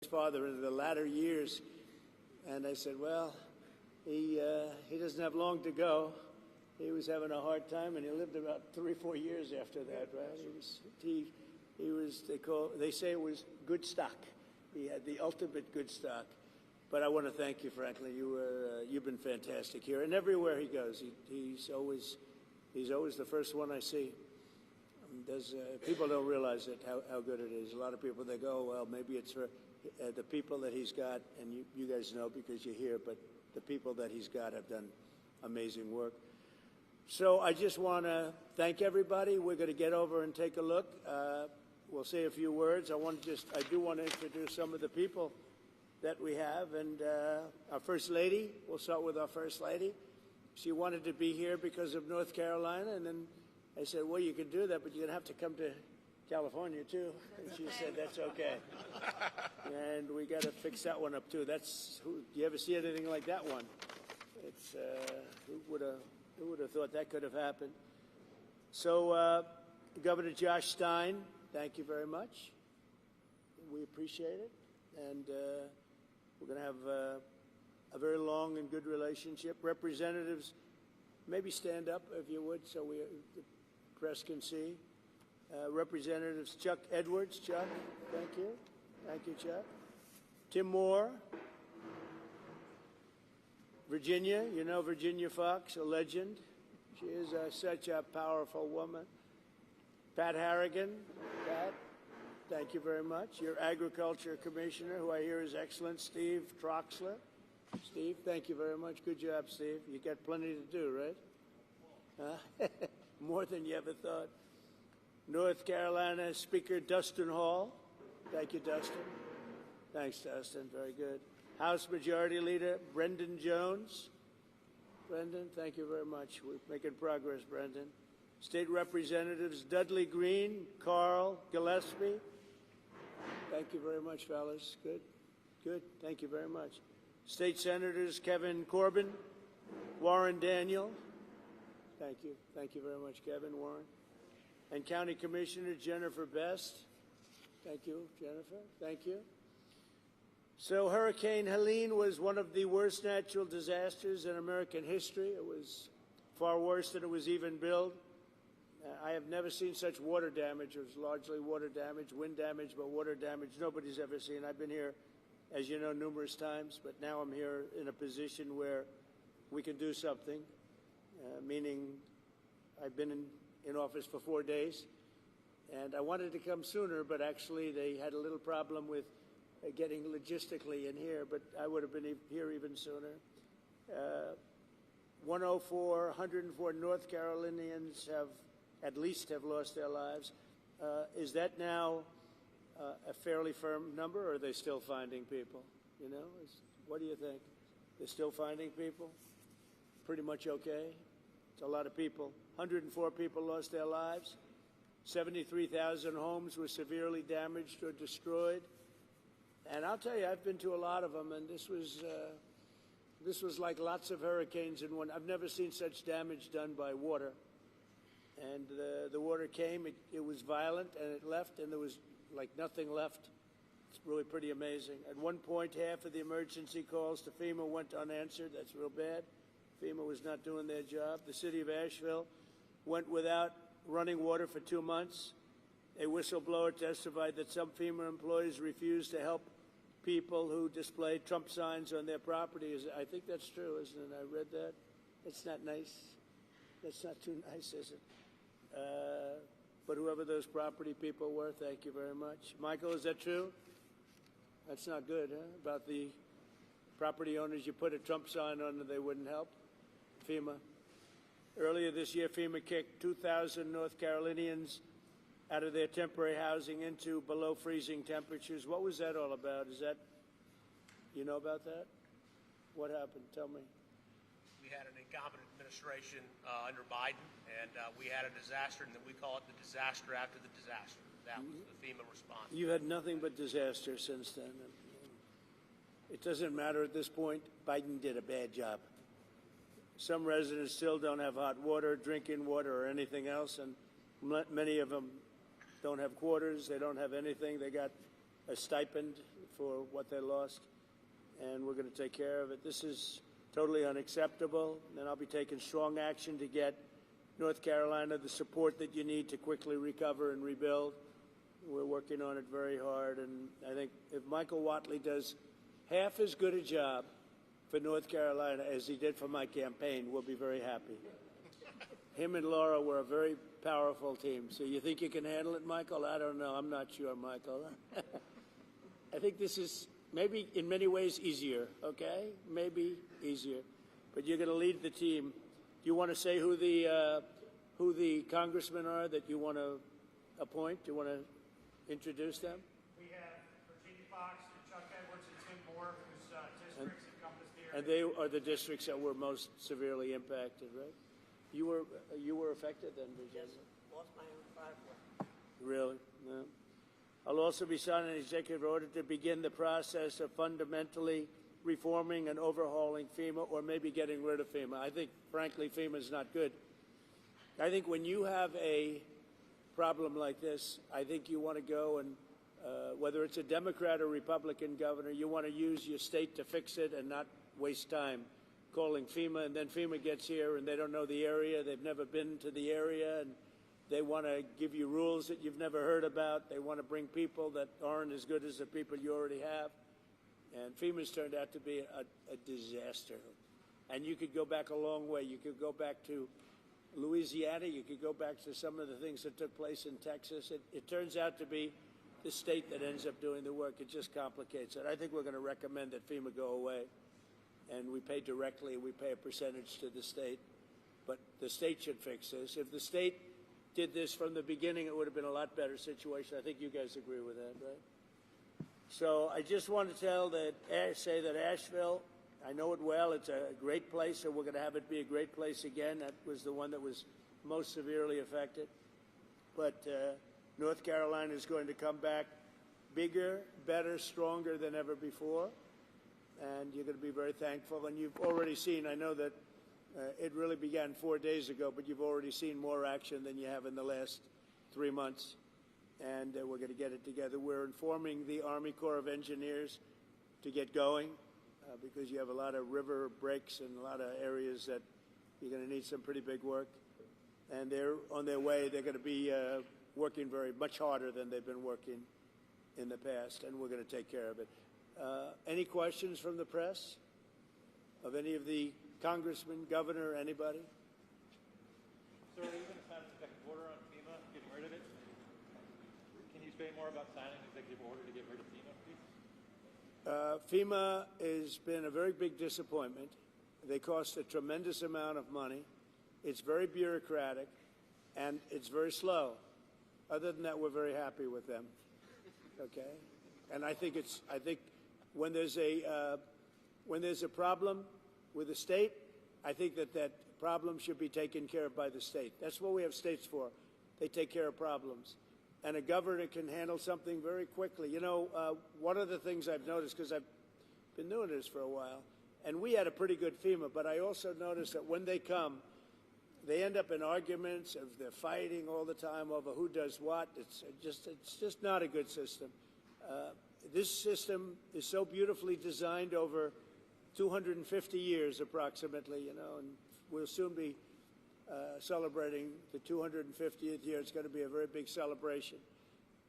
father in the latter years, and I said, well, he doesn't have long to go. He was having a hard time, and he lived about 3 or 4 years after that, right? They say it was good stock. He had the ultimate good stock. But I want to thank you, Franklin. You've been fantastic here, and everywhere he goes, he's always the first one I see. People don't realize it, how good it is. A lot of people, they go, well, maybe it's for the people that he's got, and you guys know because you're here, but the people that he's got have done amazing work. So I just want to thank everybody. We're going to get over and take a look. We'll say a few words. I do want to introduce some of the people that we have, and our First Lady. We'll start with our First Lady. She wanted to be here because of North Carolina, and then I said, well, you can do that, but you're going to have to come to California, too. And she said, that's okay. And we got to fix that one up, too. Do you ever see anything like that one? It's, who would have thought that could have happened? So, Governor Josh Stein, thank you very much. We appreciate it. And we're going to have a very long and good relationship. Representatives, maybe stand up, if you would, so the press can see. Representatives Chuck Edwards. Chuck, thank you. Thank you, Chuck. Tim Moore. Virginia, you know Virginia Fox, a legend. She is such a powerful woman. Pat Harrigan. Pat, thank you very much. Your Agriculture Commissioner, who I hear is excellent, Steve Troxler. Steve, thank you very much. Good job, Steve. You got plenty to do, right? More than you ever thought. North Carolina Speaker Dustin Hall. Thank you, Dustin. Thanks, Dustin. Very good. House Majority Leader Brendan Jones. Brendan, thank you very much. We're making progress, Brendan. State Representatives Dudley Green, Carl Gillespie. Thank you very much, fellas. Good. Good. Thank you very much. State Senators Kevin Corbin, Warren Daniel. Thank you. Thank you very much, Kevin, Warren. And County Commissioner Jennifer Best. Thank you, Jennifer. Thank you. So Hurricane Helene was one of the worst natural disasters in American history. It was far worse than it was even billed. I have never seen such water damage. It was largely water damage, wind damage, but water damage nobody's ever seen. I've been here, as you know, numerous times, but now I'm here in a position where we can do something, meaning I've been in office for 4 days, and I wanted to come sooner, but actually they had a little problem with getting logistically in here, but I would have been here even sooner. 104 North Carolinians have lost their lives. Is that now a fairly firm number, or are they still finding people? You know, what do you think? They're still finding people? Pretty much okay? It's a lot of people. 104 people lost their lives. 73,000 homes were severely damaged or destroyed. And I'll tell you, I've been to a lot of them, and this was like lots of hurricanes in one. I've never seen such damage done by water. And the water came, it was violent, and it left, and there was like nothing left. It's really pretty amazing. At one point, half of the emergency calls to FEMA went unanswered. That's real bad. FEMA was not doing their job. The city of Asheville went without running water for 2 months. A whistleblower testified that some FEMA employees refused to help people who displayed Trump signs on their properties. I think that's true, isn't it? I read that. It's not nice. That's not too nice, is it? But whoever those property people were, thank you very much. Michael, is that true? That's not good, huh? About the property owners, you put a Trump sign on and they wouldn't help? FEMA. Earlier this year, FEMA kicked 2,000 North Carolinians out of their temporary housing into below freezing temperatures. What was that all about? You know about that? What happened? Tell me. We had an incompetent administration under Biden, and we had a disaster, and we call it the disaster after the disaster. That was the FEMA response. You had nothing but disaster since then. It doesn't matter at this point. Biden did a bad job. Some residents still don't have hot water, drinking water, or anything else, and many of them don't have quarters. They don't have anything. They got a stipend for what they lost, and we're going to take care of it. This is totally unacceptable, and I'll be taking strong action to get North Carolina the support that you need to quickly recover and rebuild. We're working on it very hard, and I think if Michael Whatley does half as good a job for North Carolina as he did for my campaign, we'll be very happy. Him and Laura were a very powerful team. So you think you can handle it, Michael? I don't know. I'm not sure, Michael. I think this is maybe in many ways easier, okay? Maybe easier. But you're going to lead the team. Do you want to say who the congressmen are that you want to appoint? Do you want to introduce them? We have Virginia Fox and Chuck Edwards and Tim Moore, whose districts encompass the area. And they are the districts that were most severely impacted, right? You were affected then, Virginia? Yes, lost my own driveway. Really? No. I'll also be signing an executive order to begin the process of fundamentally reforming and overhauling FEMA, or maybe getting rid of FEMA. I think, frankly, FEMA is not good. I think when you have a problem like this, I think you want to go and, whether it's a Democrat or Republican governor, you want to use your state to fix it and not waste time calling FEMA, and then FEMA gets here and they don't know the area, they've never been to the area, and they want to give you rules that you've never heard about. They want to bring people that aren't as good as the people you already have. And FEMA's turned out to be a disaster. And you could go back a long way. You could go back to Louisiana. You could go back to some of the things that took place in Texas. It turns out to be the state that ends up doing the work. It just complicates it. I think we're going to recommend that FEMA go away. And we pay directly, we pay a percentage to the state. But the state should fix this. If the state did this from the beginning, it would have been a lot better situation. I think you guys agree with that, right? So I just want to say that Asheville, I know it well. It's a great place, so we're going to have it be a great place again. That was the one that was most severely affected. But North Carolina is going to come back bigger, better, stronger than ever before. And you're going to be very thankful. And you've already seen, I know that it really began 4 days ago, but you've already seen more action than you have in the last 3 months. And we're going to get it together. We're informing the Army Corps of Engineers to get going because you have a lot of river breaks and a lot of areas that you're going to need some pretty big work. And they're on their way. They're going to be working very much harder than they've been working in the past, and we're going to take care of it. Any questions from the press of any of the congressmen, governor, anybody? Sir, are you going to sign an executive order on FEMA, getting rid of it? Can you say more about signing an executive order to get rid of FEMA, please? FEMA has been a very big disappointment. They cost a tremendous amount of money. It's very bureaucratic, and it's very slow. Other than that, we're very happy with them. Okay, and I think when there's a problem with the state, I think that problem should be taken care of by the state. That's what we have states for. They take care of problems. And a governor can handle something very quickly. You know, one of the things I've noticed, because I've been doing this for a while, and we had a pretty good FEMA, but I also noticed that when they come, they end up in arguments. They're fighting all the time over who does what. It's just not a good system. This system is so beautifully designed over 250 years approximately, you know, and we'll soon be celebrating the 250th year. It's going to be a very big celebration.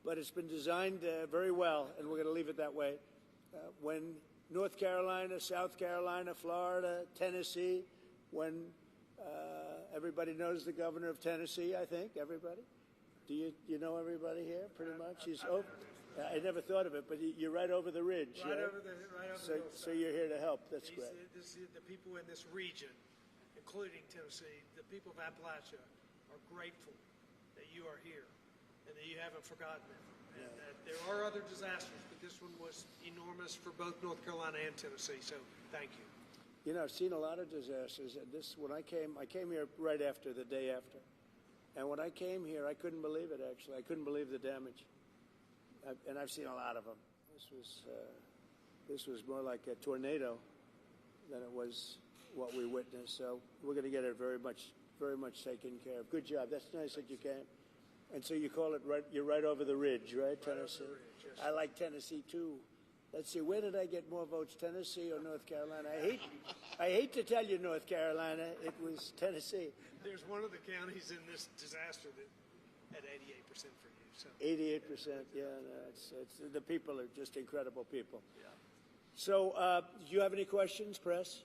But it's been designed very well, and we're going to leave it that way. When North Carolina, South Carolina, Florida, Tennessee, when everybody knows the governor of Tennessee, I think, everybody? Do you know everybody here, pretty much? I never thought of it, but you're right over the ridge. Right over the hillside. So you're here to help. That's great. The people in this region, including Tennessee, the people of Appalachia, are grateful that you are here and that you haven't forgotten them. And that there are other disasters, but this one was enormous for both North Carolina and Tennessee. So thank you. You know, I've seen a lot of disasters. And when I came here right after, the day after. And when I came here, I couldn't believe it, actually. I couldn't believe the damage. And I've seen a lot of them. This was more like a tornado than it was what we witnessed. So we're going to get it very much taken care of. Good job. That's nice that you came. And so you call it you're right over the ridge, right, Tennessee? Over the ridge, yes. I like Tennessee, too. let's see, where did I get more votes, Tennessee or North Carolina? I hate to tell you North Carolina. It was Tennessee. There's one of the counties in this disaster that had 88% for you. So 88%. Yeah, no, it's the people are just incredible people. Yeah. So, do you have any questions, press?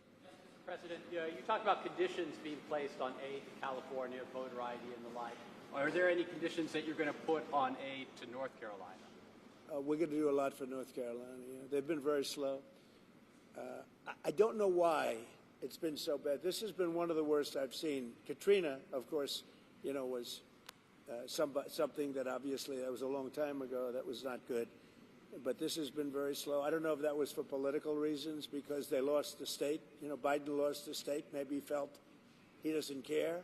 President, you talked about conditions being placed on aid to California, voter ID and the like. Are there any conditions that you're going to put on aid to North Carolina? We're going to do a lot for North Carolina. Yeah. They've been very slow. I don't know why it's been so bad. This has been one of the worst I've seen. Katrina, of course, was something that obviously that was a long time ago. That was not good. But this has been very slow. I don't know if that was for political reasons because they lost the state. Biden lost the state. Maybe he felt he doesn't care.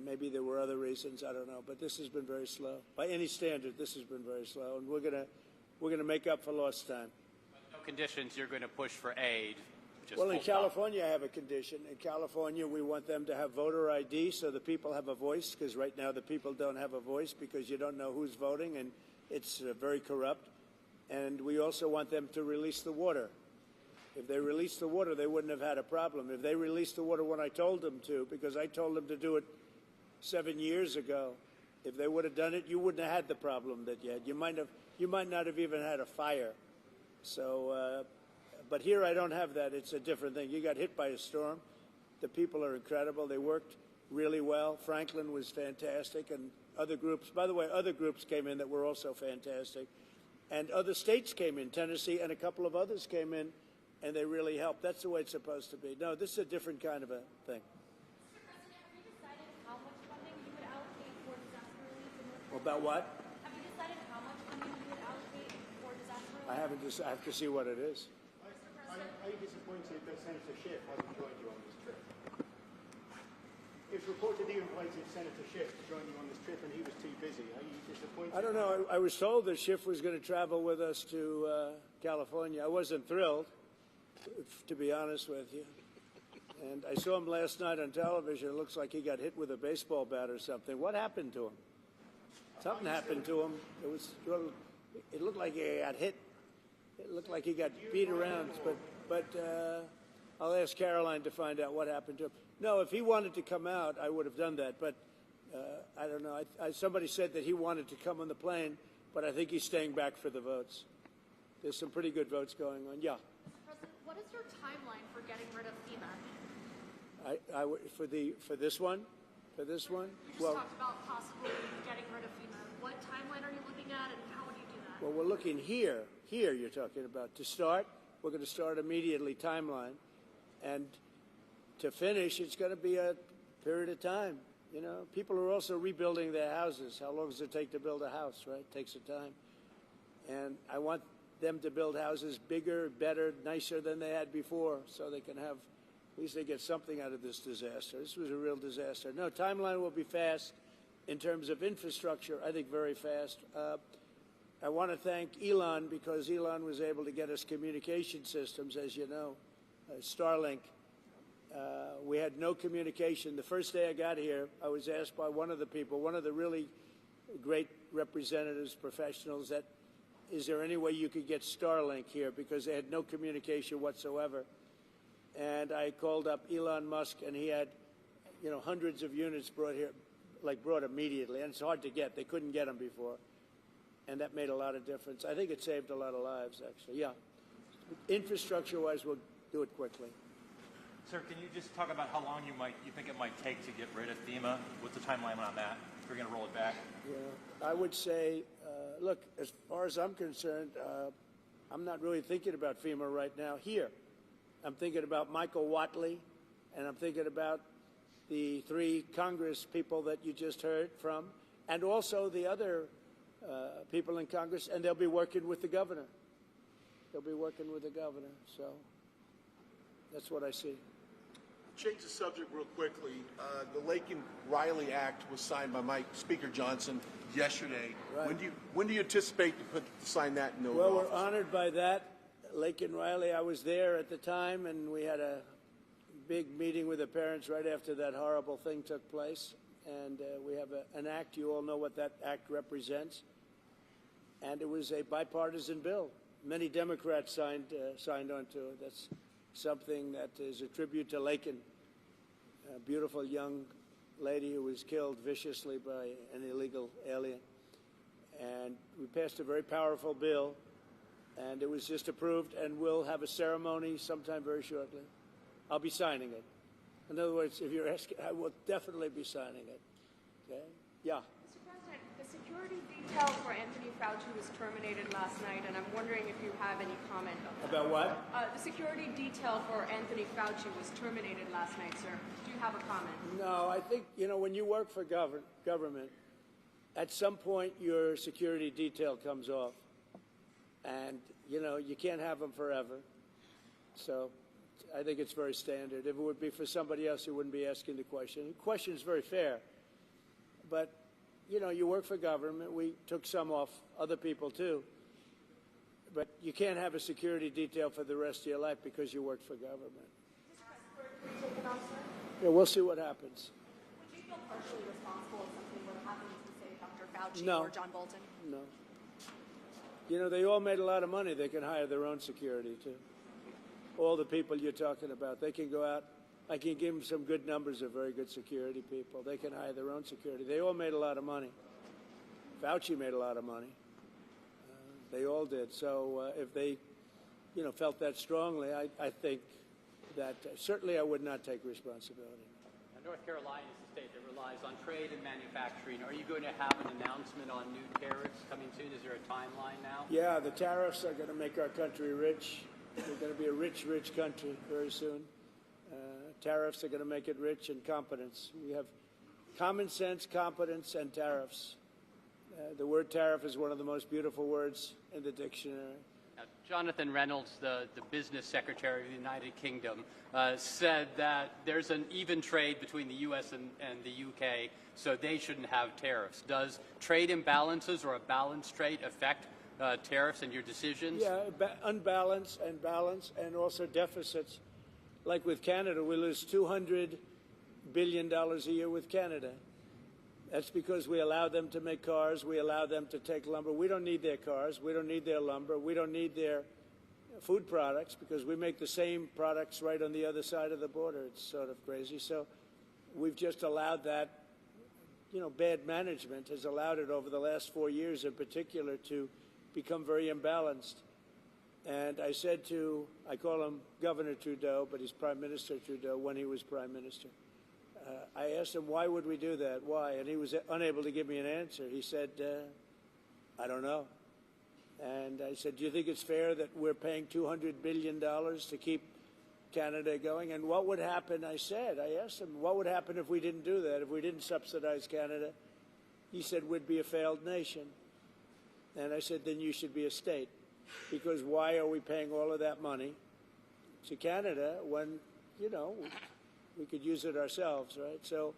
Maybe there were other reasons. I don't know. But this has been very slow. By any standard, this has been very slow. And we're gonna make up for lost time. No conditions you're going to push for aid. Well, in California, I have a condition. In California, we want them to have voter ID so the people have a voice, because right now the people don't have a voice because you don't know who's voting, and it's very corrupt. And we also want them to release the water. If they released the water, they wouldn't have had a problem. If they released the water when I told them to, because I told them to do it 7 years ago, if they would have done it, you wouldn't have had the problem that you had. You might not have even had a fire. So, but here I don't have that. It's a different thing. You got hit by a storm. The people are incredible. They worked really well. Franklin was fantastic, and other groups. By the way, other groups came in that were also fantastic. And other states came in, Tennessee and a couple of others came in, and they really helped. That's the way it's supposed to be. No, this is a different kind of a thing. Mr. President, have you decided how much funding you would allocate for disaster relief in North Carolina? About what? Have you decided how much funding you would allocate for disaster relief? I haven't. I have to see what it is. Are you disappointed that Senator Schiff hasn't joined you on this trip? It's reported you invited Senator Schiff to join you on this trip and he was too busy. Are you disappointed? I don't know. I was told that Schiff was going to travel with us to California. I wasn't thrilled, to be honest with you. And I saw him last night on television. It looks like he got hit with a baseball bat or something. What happened to him? Something happened to him. It looked like he got hit. It looked like he got beat around. But I'll ask Caroline to find out what happened to him. No, if he wanted to come out, I would have done that. But I don't know. Somebody said that he wanted to come on the plane, but I think he's staying back for the votes. There's some pretty good votes going on. Yeah. Mr. President, what is your timeline for getting rid of FEMA? For this one. You just talked about possibly getting rid of FEMA. What timeline are you looking at, and how would you do that? Well, we're looking here. Here, you're talking about. To start, we're going to start immediately. Timeline, and to finish, it's going to be a period of time. People are also rebuilding their houses. How long does it take to build a house, right? It takes a time. And I want them to build houses bigger, better, nicer than they had before, so they can have, at least they get something out of this disaster. This was a real disaster. No, timeline will be fast. In terms of infrastructure, I think very fast. I want to thank Elon because Elon was able to get us communication systems, as you know, Starlink. We had no communication. The first day I got here, I was asked by one of the people, one of the really great representatives, professionals, that is there any way you could get Starlink here, because they had no communication whatsoever. And I called up Elon Musk, and he had, hundreds of units brought here, brought immediately. And it's hard to get. They couldn't get them before. And that made a lot of difference. I think it saved a lot of lives, actually. Yeah. Infrastructure-wise, we'll do it quickly. Sir, can you just talk about how long you think it might take to get rid of FEMA? What's the timeline on that? If you're going to roll it back? Yeah, I would say, look, as far as I'm concerned, I'm not really thinking about FEMA right now here. I'm thinking about Michael Watley, and I'm thinking about the 3 Congress people that you just heard from, and also the other people in Congress, and they'll be working with the governor. They'll be working with the governor, so that's what I see. Change the subject real quickly. The Lakin Riley Act was signed by Speaker Johnson yesterday. Right. When do you anticipate to sign that into Well, office? we're honored by that. Lakin Riley, I was there at the time, and we had a big meeting with the parents right after that horrible thing took place. And we have an act. You all know what that act represents. And it was a bipartisan bill. many Democrats signed on to it. That's something that is a tribute to Lakin, a beautiful young lady who was killed viciously by an illegal alien. And we passed a very powerful bill, and it was just approved, and we'll have a ceremony sometime very shortly. I'll be signing it. In other words, if you're asking, I will definitely be signing it. Okay? Yeah. Mr. President, the security detail for Anthony Fauci was terminated last night, and I'm wondering if you have any comment on that. About what? The security detail for Anthony Fauci was terminated last night, sir. Do you have a comment? No, I think, when you work for government, at some point your security detail comes off. And, you can't have them forever. So I think it's very standard. If it would be for somebody else, you wouldn't be asking the question. The question is very fair. But, you work for government. We took some off, other people too. But you can't have a security detail for the rest of your life because you work for government. Yeah, we'll see what happens. Would you feel partially responsible if something were to happen to, say, Dr. Fauci No. or John Bolton? No. They all made a lot of money. They can hire their own security, too. All the people you're talking about, they can go out. I can give them some good numbers of very good security people. They can hire their own security. They all made a lot of money. Fauci made a lot of money. They all did. So if they, felt that strongly, I think that certainly I would not take responsibility. North Carolina is a state that relies on trade and manufacturing. Are you going to have an announcement on new tariffs coming soon? Is there a timeline now? Yeah, the tariffs are going to make our country rich. We're going to be a rich, rich country very soon. Tariffs are going to make it rich, and competence. We have common sense, competence, and tariffs. The word tariff is one of the most beautiful words in the dictionary. Now, Jonathan Reynolds, the business secretary of the United Kingdom, said that there's an even trade between the U.S. and the U.K., so they shouldn't have tariffs. Does trade imbalances or a balanced trade affect tariffs and your decisions? Yeah, unbalanced and balance, and also deficits. Like with Canada, we lose $200 billion a year with Canada. That's because we allow them to make cars. We allow them to take lumber. We don't need their cars. We don't need their lumber. We don't need their food products because we make the same products right on the other side of the border. It's sort of crazy. So we've just allowed that, bad management has allowed it over the last 4 years in particular to become very imbalanced. And I said I call him Governor Trudeau, but he's Prime Minister Trudeau when he was Prime Minister. I asked him, why would we do that? Why? And he was unable to give me an answer. He said, I don't know. And I said, do you think it's fair that we're paying $200 billion to keep Canada going? And what would happen, I asked him, what would happen if we didn't do that, if we didn't subsidize Canada? He said, we'd be a failed nation. And I said, then you should be a state. Because why are we paying all of that money to Canada when, we could use it ourselves, right? So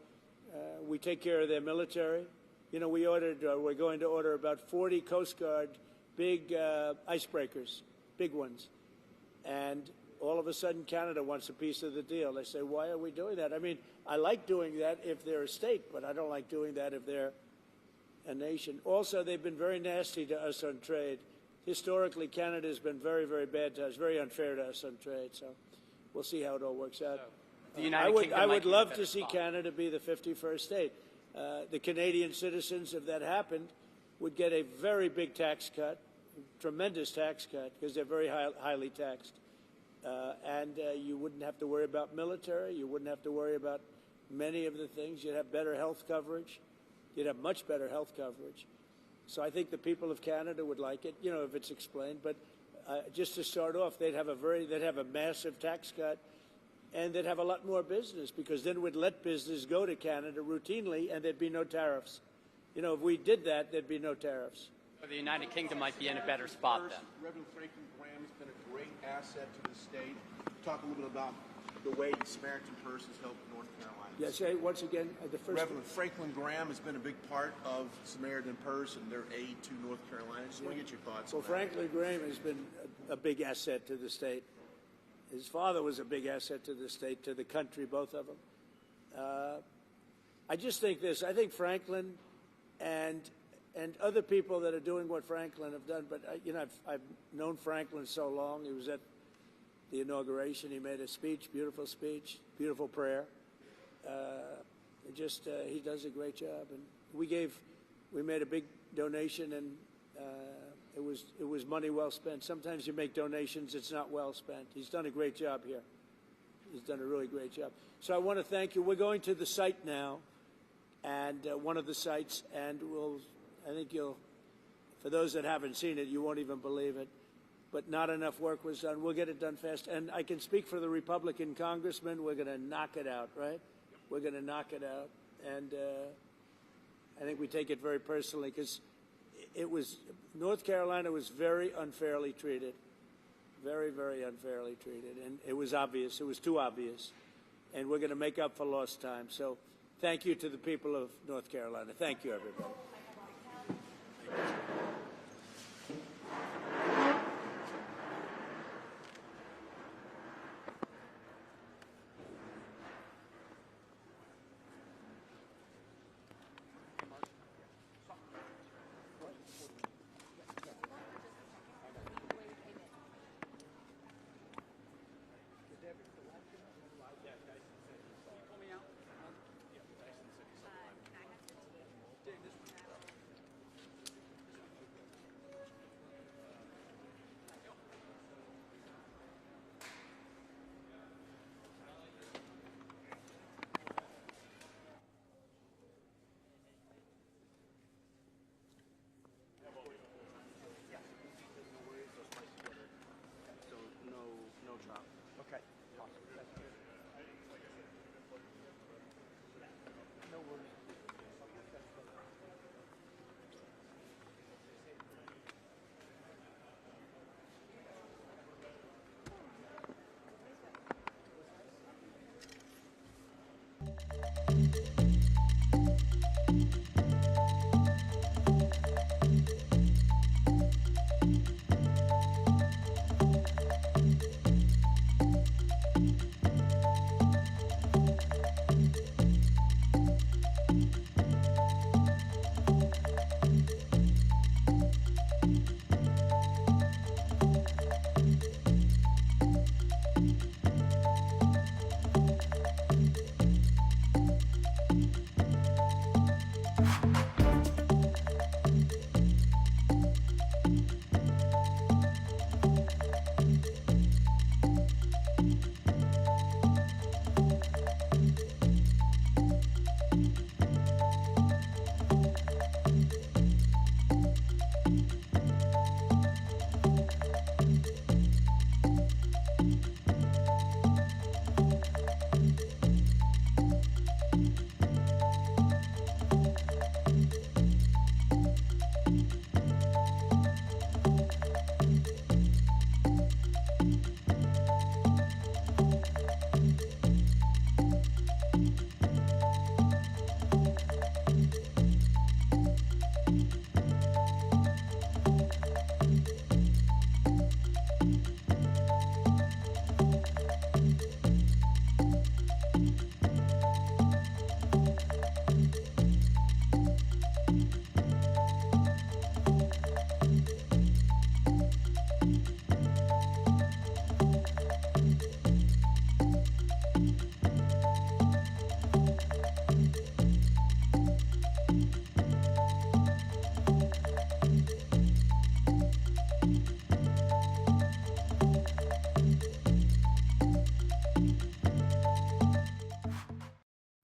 we take care of their military. We're going to order about 40 Coast Guard big icebreakers, big ones. And all of a sudden, Canada wants a piece of the deal. They say, why are we doing that? I mean, I like doing that if they're a state, but I don't like doing that if they're a nation. Also, they've been very nasty to us on trade. Historically, Canada has been very, very bad to us, very unfair to us on trade. So we'll see how it all works out. I would love to see Canada be the 51st state. The Canadian citizens, if that happened, would get a very big tax cut, tremendous tax cut, because they're very highly taxed. And you wouldn't have to worry about military. You wouldn't have to worry about many of the things. You'd have better health coverage. You'd have much better health coverage. So I think the people of Canada would like it, if it's explained. But just to start off, they'd have a massive tax cut, and they'd have a lot more business because then we'd let business go to Canada routinely, and there'd be no tariffs. If we did that, there'd be no tariffs. So the United Kingdom might be in a better spot then. Reverend Franklin Graham has been a great asset to the state. Talk a little bit about the way the Samaritan Purse has helped North Carolina. Yeah, say once again, the first. Reverend Franklin Graham has been a big part of Samaritan Purse and their aid to North Carolina. Just want to get your thoughts on that. Well, Franklin Graham has been a big asset to the state. His father was a big asset to the state, to the country, both of them. I just think this. I think Franklin and and other people that are doing what Franklin have done. But you know, I've known Franklin so long. He was at the inauguration. He made a speech, beautiful prayer. He does a great job. And we made a big donation, and it was money well spent. Sometimes you make donations, it's not well spent. He's done a great job here. He's done a really great job. So I want to thank you. We're going to the site now, and one of the sites, and I think for those that haven't seen it, you won't even believe it, but not enough work was done. We'll get it done fast. And I can speak for the Republican congressman. We're going to knock it out, right? We're going to knock it out. And I think we take it very personally because North Carolina was very unfairly treated. Very, very unfairly treated. And it was obvious. It was too obvious. And we're going to make up for lost time. So thank you to the people of North Carolina. Thank you, everybody. Okay. Awesome. No worries.